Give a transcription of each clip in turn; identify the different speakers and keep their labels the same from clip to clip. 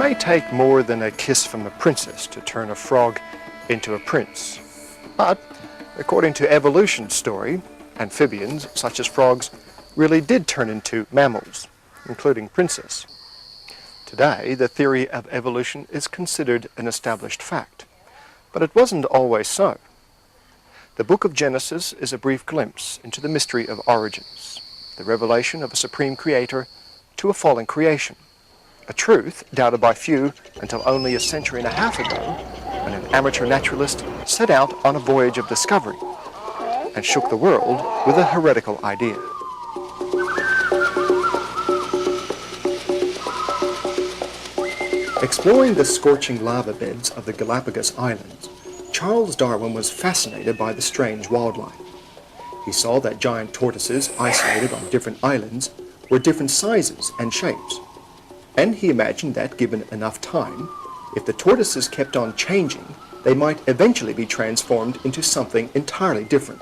Speaker 1: may take more than a kiss from a princess to turn a frog into a prince. But, according to evolution's story, amphibians, such as frogs, really did turn into mammals, including princes. Today, the theory of evolution is considered an established fact, but it wasn't always so. The book of Genesis is a brief glimpse into the mystery of origins, the revelation of a supreme creator to a fallen creation, a truth doubted by few until only a century and a half ago, when an amateur naturalist set out on a voyage of discovery and shook the world with a heretical idea. Exploring the scorching lava beds of the Galapagos Islands, Charles Darwin was fascinated by the strange wildlife. He saw that giant tortoises isolated on different islands were different sizes and shapes, and he imagined that, given enough time, if the tortoises kept on changing, they might eventually be transformed into something entirely different.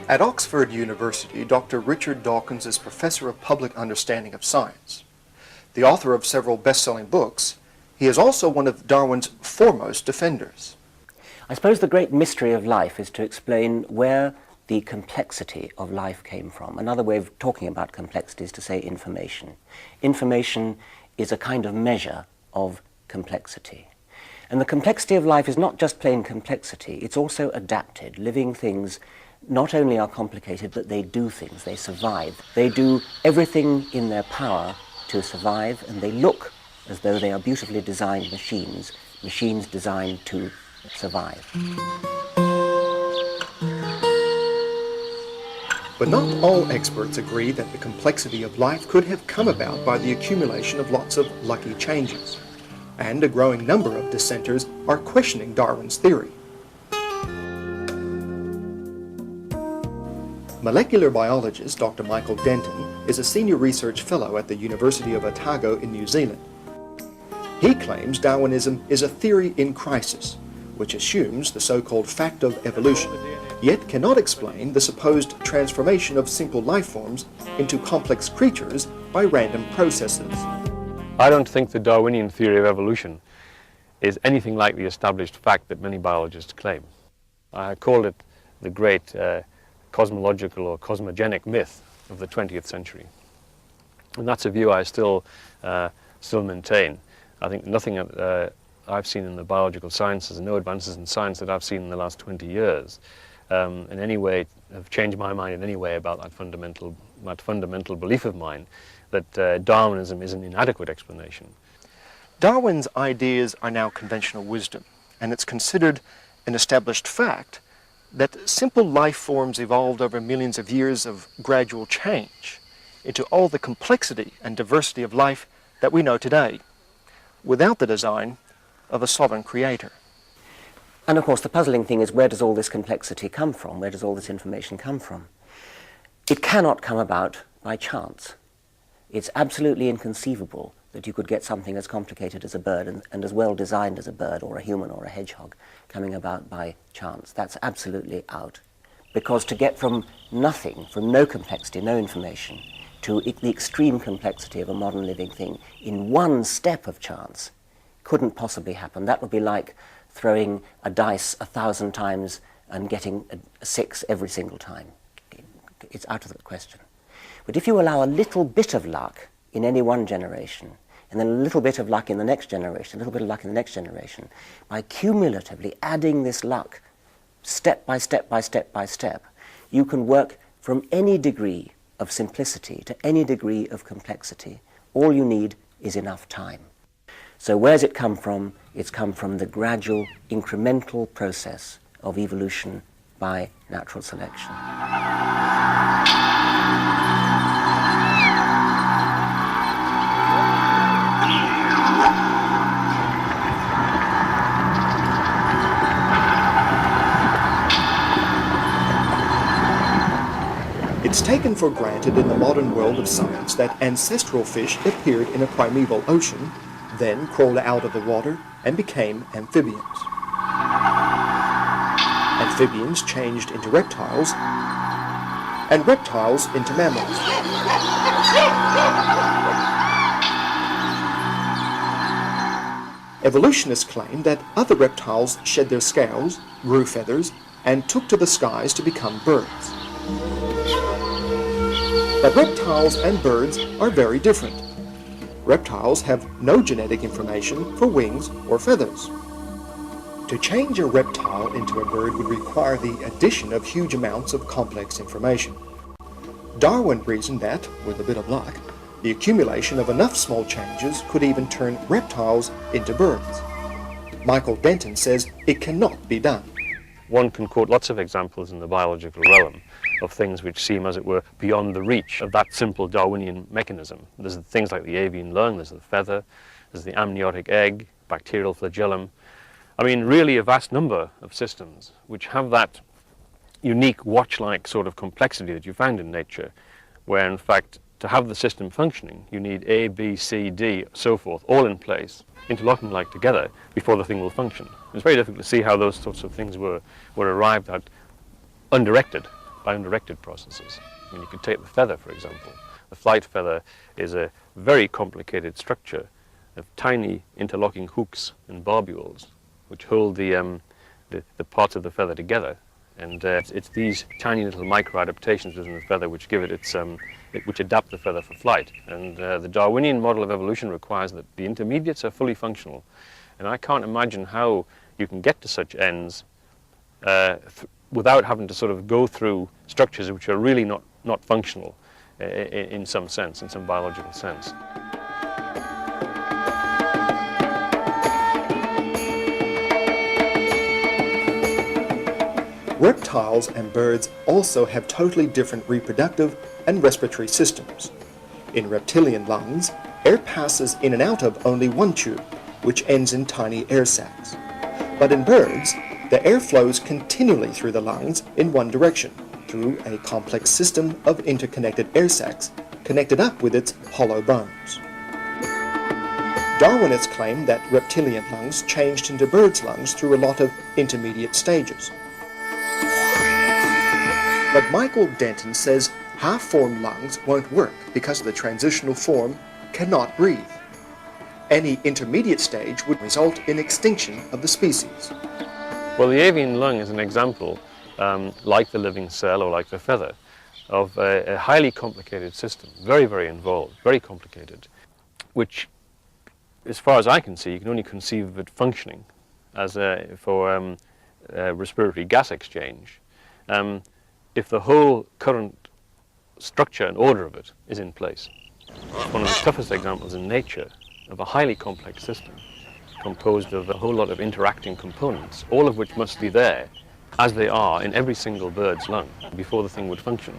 Speaker 1: At Oxford University, Dr. Richard Dawkins is Professor of Public Understanding of Science. The author of several best-selling books, he is also one of Darwin's foremost defenders.
Speaker 2: I suppose the great mystery of life is to explain where the complexity of life came from. Another way of talking about complexity is to say information. Information is a kind of measure of complexity. And the complexity of life is not just plain complexity, it's also adapted. Living things not only are complicated, but they do things, they survive. They do everything in their power to survive, and they look as though they are beautifully designed machines, machines designed to survive.
Speaker 1: But not all experts agree that the complexity of life could have come about by the accumulation of lots of lucky changes. And a growing number of dissenters are questioning Darwin's theory. Molecular biologist Dr. Michael Denton is a senior research fellow at the University of Otago in New Zealand. He claims Darwinism is a theory in crisis, which assumes the so-called fact of evolution, yet cannot explain the supposed transformation of simple life forms into complex creatures by random processes.
Speaker 3: I don't think the Darwinian theory of evolution is anything like the established fact that many biologists claim. I call it the great cosmological or cosmogenic myth of the 20th century. And that's a view I still maintain. I think nothing I've seen in the biological sciences, and no advances in science that I've seen in the last 20 years, in any way have changed my mind in any way about that fundamental belief of mine that Darwinism is an inadequate explanation.
Speaker 1: Darwin's ideas are now conventional wisdom, and it's considered an established fact that simple life forms evolved over millions of years of gradual change into all the complexity and diversity of life that we know today, without the design of a sovereign creator.
Speaker 2: And of course the puzzling thing is, where does all this complexity come from? Where does all this information come from? It cannot come about by chance. It's absolutely inconceivable that you could get something as complicated as a bird and as well designed as a bird or a human or a hedgehog coming about by chance. That's absolutely out. Because to get from nothing, from no complexity, no information, to the extreme complexity of a modern living thing in one step of chance couldn't possibly happen. That would be like throwing a dice 1,000 times and getting a 6 every single time. It's out of the question. But if you allow a little bit of luck in any one generation, and then a little bit of luck in the next generation, a little bit of luck in the next generation, by cumulatively adding this luck, step by step by step by step, you can work from any degree of simplicity to any degree of complexity. All you need is enough time. So where's it come from? It's come from the gradual, incremental process of evolution by natural selection.
Speaker 1: It's taken for granted in the modern world of science that ancestral fish appeared in a primeval ocean, then crawled out of the water and became amphibians. Amphibians changed into reptiles, and reptiles into mammals. Evolutionists claim that other reptiles shed their scales, grew feathers, and took to the skies to become birds. But reptiles and birds are very different. Reptiles have no genetic information for wings or feathers. To change a reptile into a bird would require the addition of huge amounts of complex information. Darwin reasoned that, with a bit of luck, the accumulation of enough small changes could even turn reptiles into birds. Michael Denton says it cannot be done.
Speaker 3: One can quote lots of examples in the biological realm of things which seem, as it were, beyond the reach of that simple Darwinian mechanism. There's things like the avian lung, there's the feather, there's the amniotic egg, bacterial flagellum. I mean, really a vast number of systems which have that unique watch-like sort of complexity that you find in nature, where in fact to have the system functioning you need A, B, C, D, so forth, all in place, interlocking like together before the thing will function. It's very difficult to see how those sorts of things were arrived at undirected, by undirected processes. I mean, you could take the feather, for example. The flight feather is a very complicated structure of tiny interlocking hooks and barbules which hold the parts of the feather together. And it's these tiny little micro-adaptations within the feather which give it its, which adapt the feather for flight. And the Darwinian model of evolution requires that the intermediates are fully functional. And I can't imagine how you can get to such ends without having to sort of go through structures which are really not functional in some sense, in some biological sense.
Speaker 1: Reptiles and birds also have totally different reproductive and respiratory systems. In reptilian lungs, air passes in and out of only one tube, which ends in tiny air sacs. But in birds, the air flows continually through the lungs in one direction, through a complex system of interconnected air sacs connected up with its hollow bones. Darwinists claim that reptilian lungs changed into birds' lungs through a lot of intermediate stages. But Michael Denton says half-formed lungs won't work because the transitional form cannot breathe. Any intermediate stage would result in extinction of the species.
Speaker 3: Well, the avian lung is an example, like the living cell or like the feather, of a highly complicated system, very, very involved, very complicated, which, as far as I can see, you can only conceive of it functioning as for respiratory gas exchange. If the whole current structure and order of it is in place. It's one of the toughest examples in nature of a highly complex system composed of a whole lot of interacting components, all of which must be there as they are in every single bird's lung before the thing would function.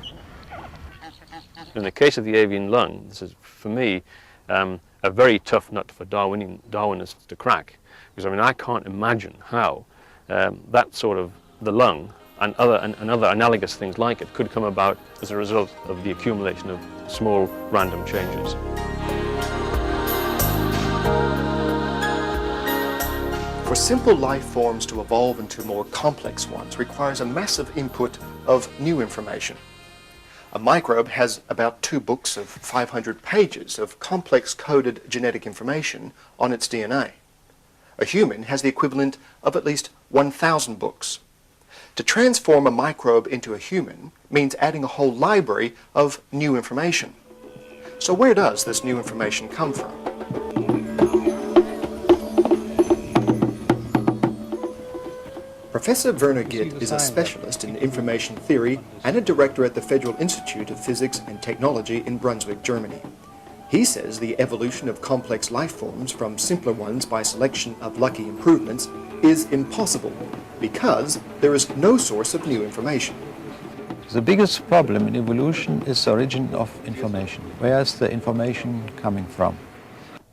Speaker 3: In the case of the avian lung, this is, for me, a very tough nut for Darwinists to crack, because I mean I can't imagine how that sort of the lung and other analogous things like it could come about as a result of the accumulation of small random changes.
Speaker 1: For simple life forms to evolve into more complex ones requires a massive input of new information. A microbe has about 2 books of 500 pages of complex coded genetic information on its DNA. A human has the equivalent of at least 1,000 books. To transform a microbe into a human means adding a whole library of new information. So where does this new information come from? Professor Werner Gitt is a specialist in information theory and a director at the Federal Institute of Physics and Technology in Brunswick, Germany. He says the evolution of complex life forms from simpler ones by selection of lucky improvements is impossible because there is no source of new information.
Speaker 4: The biggest problem in evolution is the origin of information. Where is the information coming from?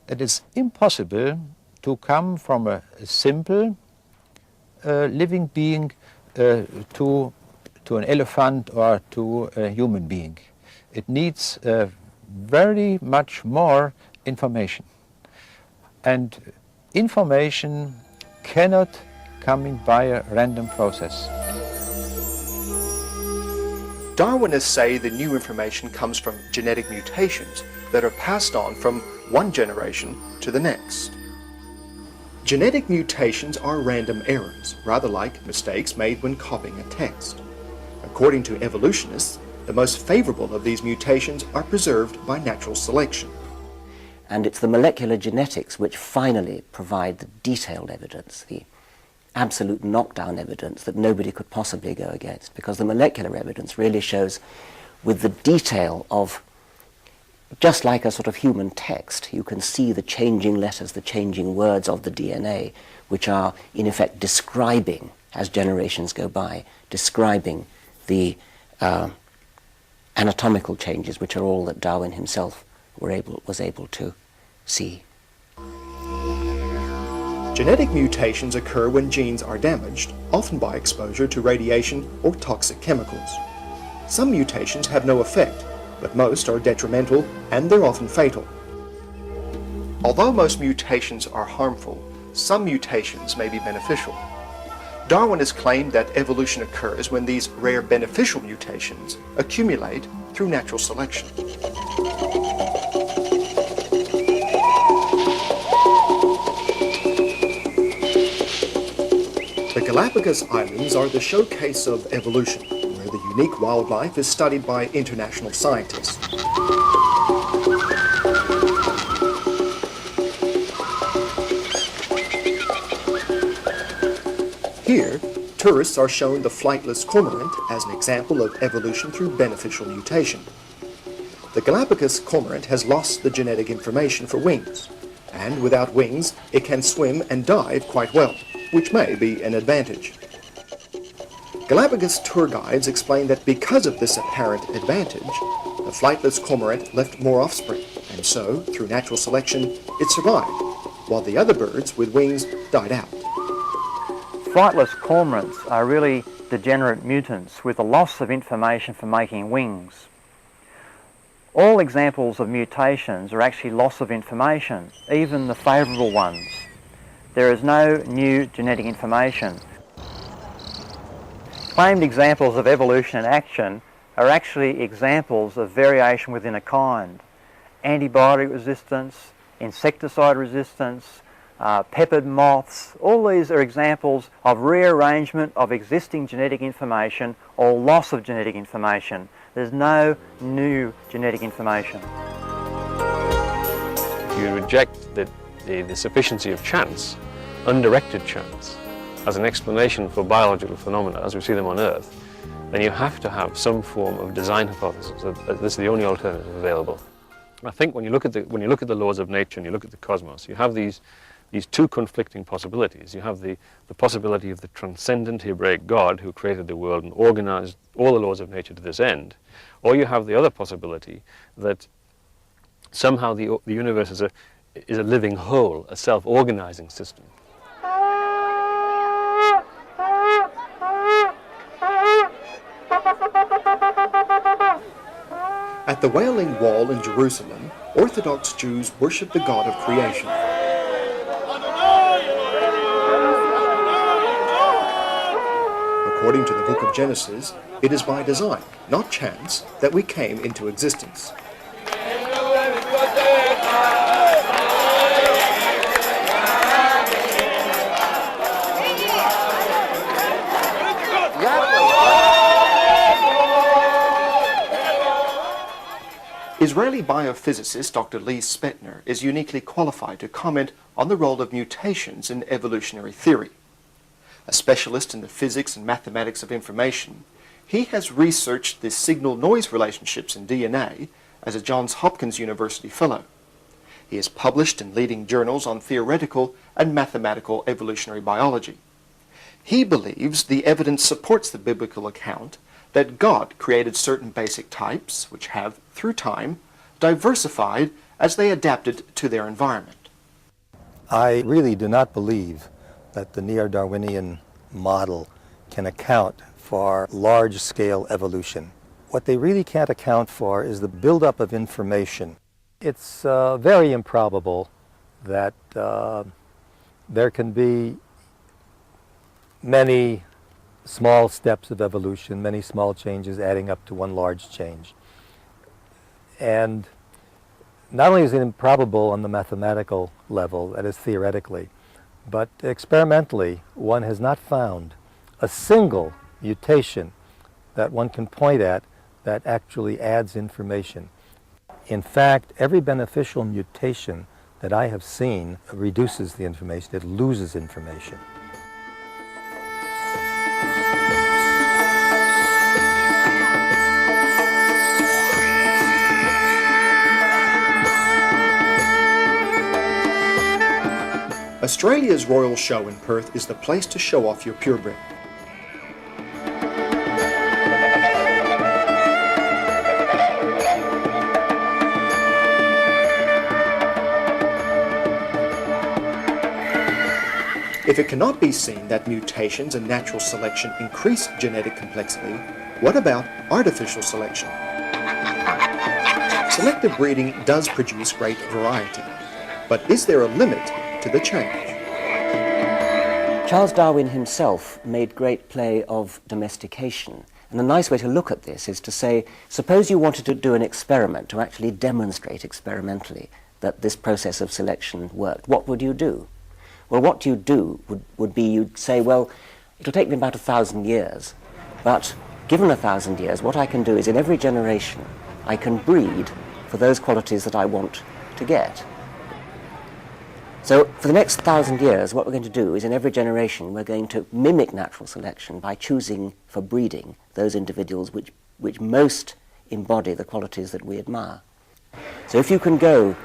Speaker 4: It is impossible to come from a simple living being to an elephant or to a human being. It needs very much more information. And information cannot come in by a random process.
Speaker 1: Darwinists say the new information comes from genetic mutations that are passed on from one generation to the next. Genetic mutations are random errors, rather like mistakes made when copying a text. According to evolutionists, the most favorable of these mutations are preserved by natural selection.
Speaker 2: And it's the molecular genetics which finally provide the detailed evidence, the absolute knockdown evidence that nobody could possibly go against, because the molecular evidence really shows with the detail of, just like a sort of human text, you can see the changing letters, the changing words of the DNA, which are in effect describing, as generations go by, describing the anatomical changes, which are all that Darwin himself was able to see.
Speaker 1: Genetic mutations occur when genes are damaged, often by exposure to radiation or toxic chemicals. Some mutations have no effect, but most are detrimental and they're often fatal. Although most mutations are harmful, some mutations may be beneficial. Darwin has claimed that evolution occurs when these rare beneficial mutations accumulate through natural selection. The Galapagos Islands are the showcase of evolution, where the unique wildlife is studied by international scientists. Here, tourists are shown the flightless cormorant as an example of evolution through beneficial mutation. The Galapagos cormorant has lost the genetic information for wings, and without wings, it can swim and dive quite well, which may be an advantage. Galapagos tour guides explain that because of this apparent advantage, the flightless cormorant left more offspring, and so, through natural selection, it survived, while the other birds with wings died out.
Speaker 5: Flightless cormorants are really degenerate mutants with a loss of information for making wings. All examples of mutations are actually loss of information, even the favourable ones. There is no new genetic information. Claimed examples of evolution in action are actually examples of variation within a kind. Antibiotic resistance, insecticide resistance, peppered moths, all these are examples of rearrangement of existing genetic information or loss of genetic information. There's no new genetic information.
Speaker 3: If you reject the sufficiency of chance, undirected chance, as an explanation for biological phenomena as we see them on Earth, then you have to have some form of design hypothesis. This is the only alternative available. I think when you look at the laws of nature and you look at the cosmos, you have these two conflicting possibilities. You have the possibility of the transcendent Hebraic God who created the world and organized all the laws of nature to this end, or you have the other possibility that somehow the universe is a living whole, a self-organizing system.
Speaker 1: At the Wailing Wall in Jerusalem, Orthodox Jews worship the God of creation. According to the book of Genesis, it is by design, not chance, that we came into existence. Israeli biophysicist Dr. Lee Spetner is uniquely qualified to comment on the role of mutations in evolutionary theory. A specialist in the physics and mathematics of information, he has researched the signal-noise relationships in DNA as a Johns Hopkins University Fellow. He has published in leading journals on theoretical and mathematical evolutionary biology. He believes the evidence supports the biblical account that God created certain basic types which have, through time, diversified as they adapted to their environment.
Speaker 6: I really do not believe that the neo-Darwinian model can account for large-scale evolution. What they really can't account for is the buildup of information. It's very improbable that there can be many small steps of evolution, many small changes adding up to one large change. And not only is it improbable on the mathematical level, that is theoretically, but experimentally one has not found a single mutation that one can point at that actually adds information. In fact, every beneficial mutation that I have seen reduces the information, it loses information.
Speaker 1: Australia's Royal Show in Perth is the place to show off your purebred. If it cannot be seen that mutations and natural selection increase genetic complexity, what about artificial selection? Selective breeding does produce great variety, but is there a limit to the change?
Speaker 2: Charles Darwin himself made great play of domestication. And a nice way to look at this is to say, suppose you wanted to do an experiment, to actually demonstrate experimentally that this process of selection worked. What would you do? Well, what you'd do would be you'd say, well, it'll take me about 1,000 years, but given 1,000 years, what I can do is in every generation, I can breed for those qualities that I want to get. So for the next 1,000 years, what we're going to do is in every generation, we're going to mimic natural selection by choosing for breeding those individuals which most embody the qualities that we admire. So if you can go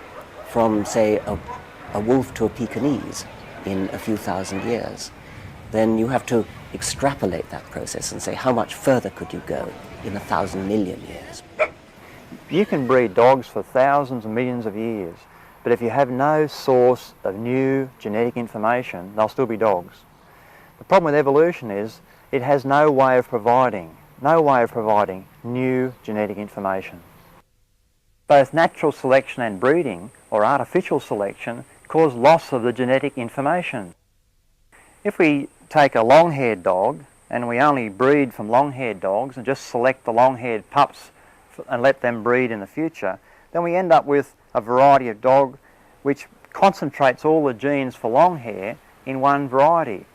Speaker 2: from, say, a wolf to a Pekingese in a few thousand years, then you have to extrapolate that process and say how much further could you go in 1,000 million years.
Speaker 5: You can breed dogs for thousands and millions of years, but if you have no source of new genetic information, they'll still be dogs. The problem with evolution is it has no way of providing new genetic information. Both natural selection and breeding, or artificial selection, cause loss of the genetic information. If we take a long-haired dog and we only breed from long-haired dogs and just select the long-haired pups and let them breed in the future, then we end up with a variety of dog which concentrates all the genes for long hair in one variety.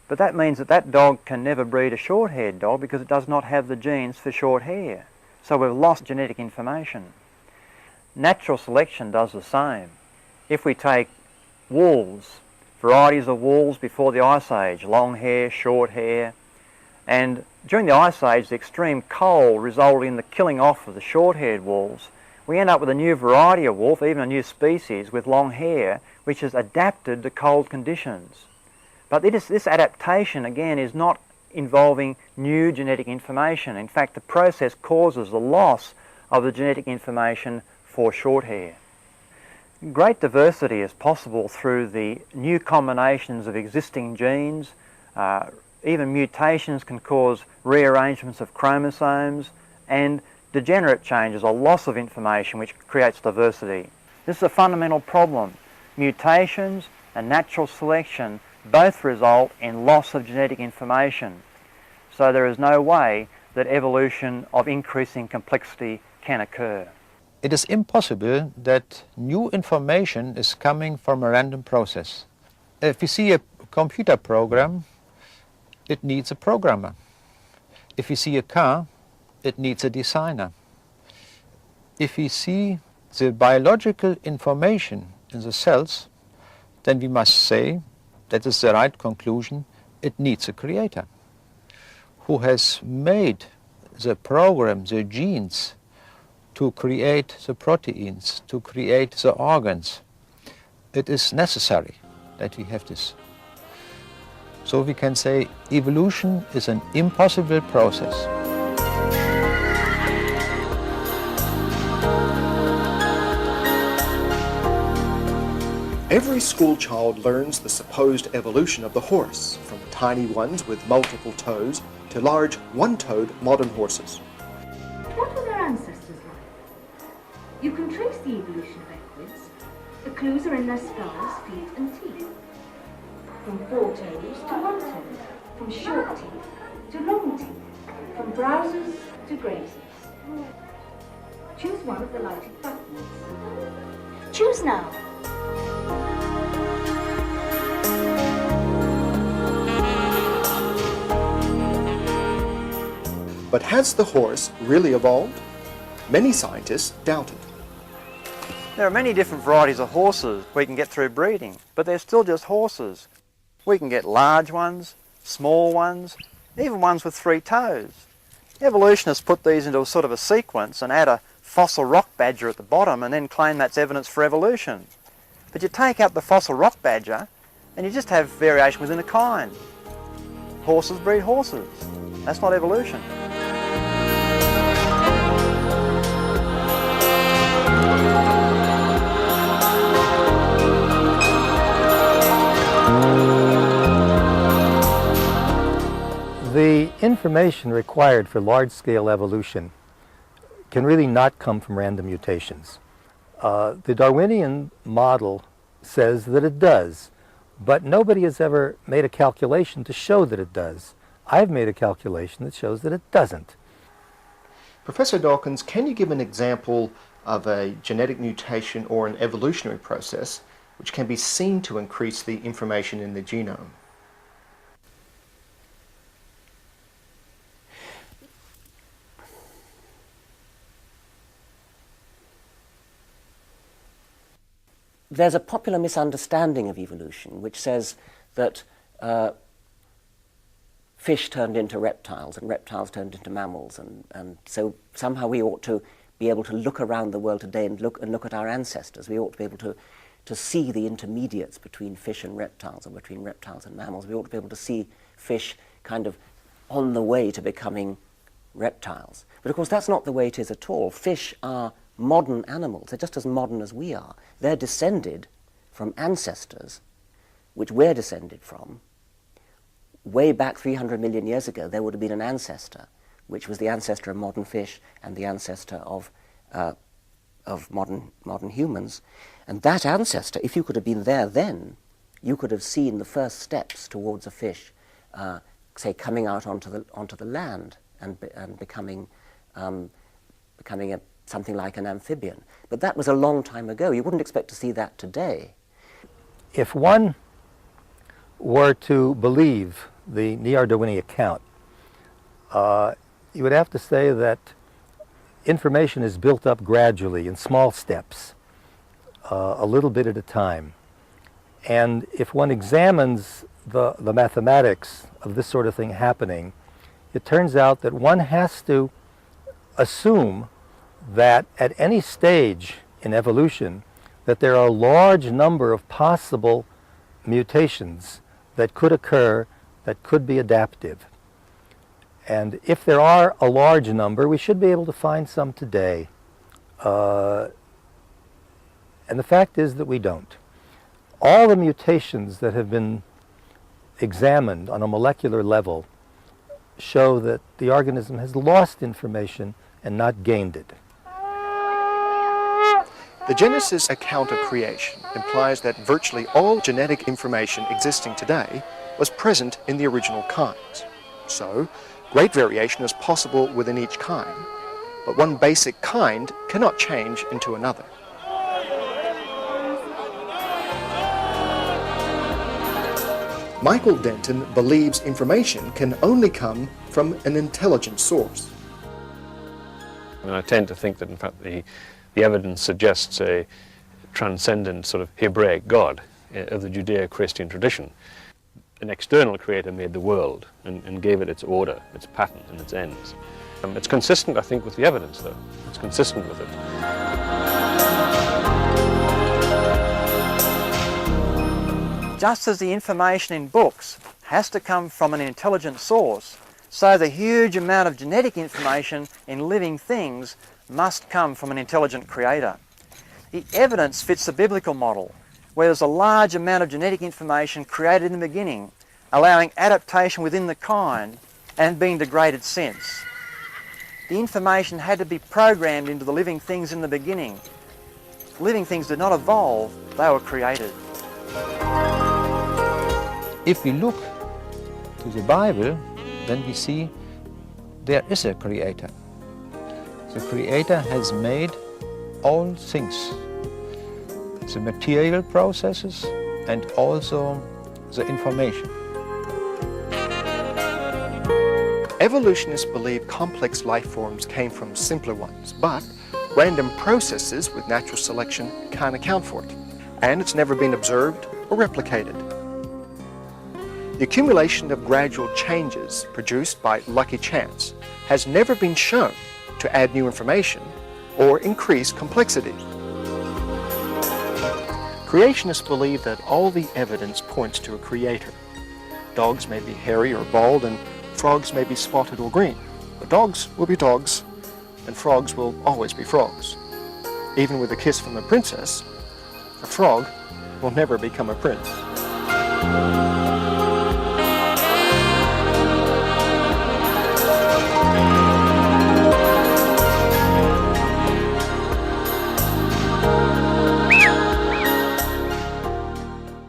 Speaker 5: But that means that that dog can never breed a short-haired dog because it does not have the genes for short hair. So we've lost genetic information. Natural selection does the same. If we take wolves, varieties of wolves before the Ice Age, long hair, short hair, and during the Ice Age the extreme cold resulted in the killing off of the short-haired wolves, we end up with a new variety of wolf, even a new species with long hair, which is adapted to cold conditions. But this adaptation, again, is not involving new genetic information. In fact, the process causes the loss of the genetic information for short hair. Great diversity is possible through the new combinations of existing genes. Even mutations can cause rearrangements of chromosomes, and degenerate changes or loss of information which creates diversity. This is a fundamental problem. Mutations and natural selection both result in loss of genetic information. So there is no way that evolution of increasing complexity can occur.
Speaker 4: It is impossible that new information is coming from a random process. If you see a computer program, it needs a programmer. If you see a car, it needs a designer. If we see the biological information in the cells, then we must say, that is the right conclusion, it needs a creator who has made the program, the genes, to create the proteins, to create the organs. It is necessary that we have this. So we can say evolution is an impossible process.
Speaker 1: Every school child learns the supposed evolution of the horse, from tiny ones with multiple toes to large one-toed modern horses.
Speaker 7: What were their ancestors like? You can trace the evolution backwards, The clues are in their skulls, feet and teeth. From 4 toes to 1 toe, from short teeth to long teeth, from browsers to grazers. Choose one of the lighted buttons. Choose now.
Speaker 1: But has the horse really evolved? Many scientists doubt it.
Speaker 5: There are many different varieties of horses we can get through breeding, but they're still just horses. We can get large ones, small ones, even ones with 3 toes. Evolutionists put these into a sort of a sequence and add a fossil rock badger at the bottom and then claim that's evidence for evolution. But you take out the fossil rock badger and you just have variation within a kind. Horses breed horses. That's not evolution.
Speaker 6: The information required for large-scale evolution can really not come from random mutations. The Darwinian model says that it does, but nobody has ever made a calculation to show that it does. I've made a calculation that shows that it doesn't.
Speaker 1: Professor Dawkins, can you give an example of a genetic mutation or an evolutionary process which can be seen to increase the information in the genome?
Speaker 2: There's a popular misunderstanding of evolution which says that fish turned into reptiles and reptiles turned into mammals, and so somehow we ought to be able to look around the world today and look at our ancestors. We ought to be able to see the intermediates between fish and reptiles, or between reptiles and mammals. We ought to be able to see fish kind of on the way to becoming reptiles. But of course that's not the way it is at all. Fish are modern animals. They're just as modern as we are. They're descended from ancestors, which we're descended from. Way back 300 million years ago, there would have been an ancestor, which was the ancestor of modern fish and the ancestor of modern humans. And that ancestor, if you could have been there then, you could have seen the first steps towards a fish, say, coming out onto the land and becoming something like an amphibian. But that was a long time ago. You wouldn't expect to see that today.
Speaker 6: If one were to believe the neo-Darwinian account, you would have to say that information is built up gradually in small steps, a little bit at a time. And if one examines the mathematics of this sort of thing happening, it turns out that one has to assume that at any stage in evolution that there are a large number of possible mutations that could occur that could be adaptive. And if there are a large number, we should be able to find some today. And the fact is that we don't. All the mutations that have been examined on a molecular level show that the organism has lost information and not gained it.
Speaker 1: The Genesis account of creation implies that virtually all genetic information existing today was present in the original kinds. So, great variation is possible within each kind, but one basic kind cannot change into another. Michael Denton believes information can only come from an intelligent source.
Speaker 3: And I tend to think that, in fact, the evidence suggests a transcendent sort of Hebraic God of the Judeo-Christian tradition. An external creator made the world and gave it its order, its pattern, and its ends. It's consistent, I think, with the evidence, though. It's consistent with it.
Speaker 5: Just as the information in books has to come from an intelligent source, so the huge amount of genetic information in living things must come from an intelligent creator. The evidence fits the biblical model, where there's a large amount of genetic information created in the beginning, allowing adaptation within the kind and being degraded since. The information had to be programmed into the living things in the beginning. living things did not evolve, they were created.
Speaker 4: If we look to the Bible, then we see there is a creator. The creator has made all things, the material processes and also the information.
Speaker 1: Evolutionists believe complex life forms came from simpler ones, but random processes with natural selection can't account for it, and it's never been observed or replicated. The accumulation of gradual changes produced by lucky chance has never been shown to add new information or increase complexity. Creationists believe that all the evidence points to a creator. Dogs may be hairy or bald, and frogs may be spotted or green. But dogs will be dogs, and frogs will always be frogs. Even with a kiss from a princess, a frog will never become a prince.